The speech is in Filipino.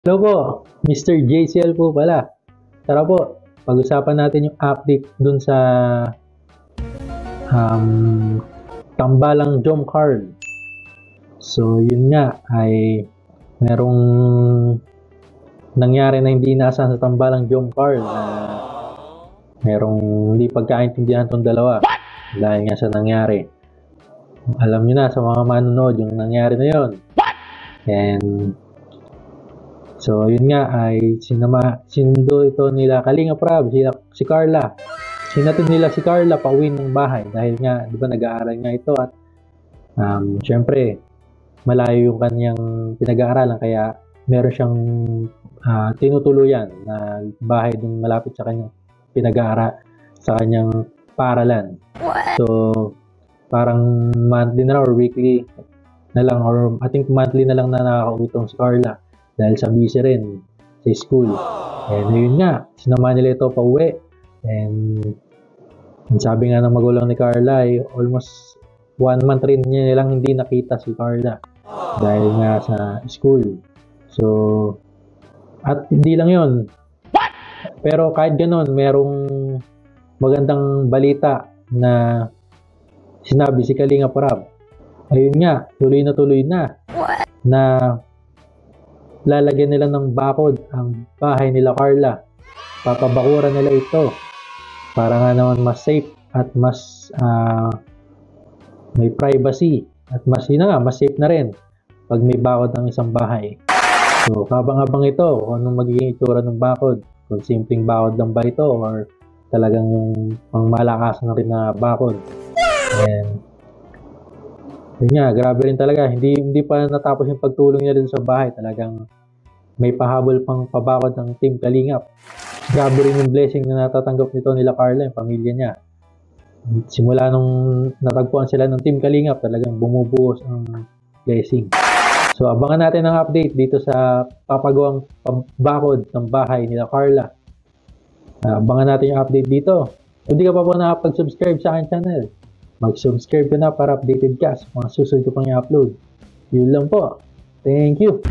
Hello po, Mr. JCL po pala. Tara po, pag-usapan natin yung update dun sa tambalang Jom Carl. So, yun nga ay merong nangyari na hindi inaasahan sa tambalang Jom Carl na merong hindi pagkaintindihan tong dalawa dahil nga sa nangyari. Alam nyo na sa mga manonood yung nangyari na yun. And so, yun nga ay sinundo ito nila Kalinga Prab, si Carla. Sinatid nila si Carla pauwi ng bahay dahil nga, di ba, nag-aaral nga ito at syempre, malayo yung kanyang pinag-aaralan kaya meron siyang tinutuluyan na bahay dun malapit sa kanyang sa kanyang paaralan. So, parang monthly na lang or weekly na lang or I think monthly na lang na nakakauwi itong si Carla. Dahil sa busy rin sa school. And yun nga, sinama nila ito pa uwi. And sabi nga ng magulang ni Carla ay almost 1 month rin nilang hindi nakita si Carla. Dahil nga sa school. So, at hindi lang yun. Pero kahit ganun, merong magandang balita na sinabi si Kalinga Prab. Ayun nga, tuloy na. Na lalagyan nila ng bakod ang bahay nila Carla. Papabakuran nila ito para nga naman mas safe at mas may privacy at mas safe na rin pag may bakod ng isang bahay. So, kabang-abang ito kung anong magiging itsura ng bakod. Kung simpleng bakod lang ba ito or talagang yung pangmalakas na rin na bakod. And yun nga, grabe rin talaga. Hindi pa natapos yung pagtulong niya din sa bahay. Talagang may pahabol pang pabakod ng Team Kalingap. Grabe rin yung blessing na natatanggap nito nila Carla, yung pamilya niya. Simula nung natagpuan sila ng Team Kalingap, talagang bumubuhos ang blessing. So, abangan natin ang update dito sa papagawang pabakod ng bahay nila Carla. Abangan natin yung update dito. Kung di ka pa po nakapag-subscribe sa akin channel, mag-subscribe ka na para updated ka sa mga susunod ko pang i-upload. Yun lang po. Thank you!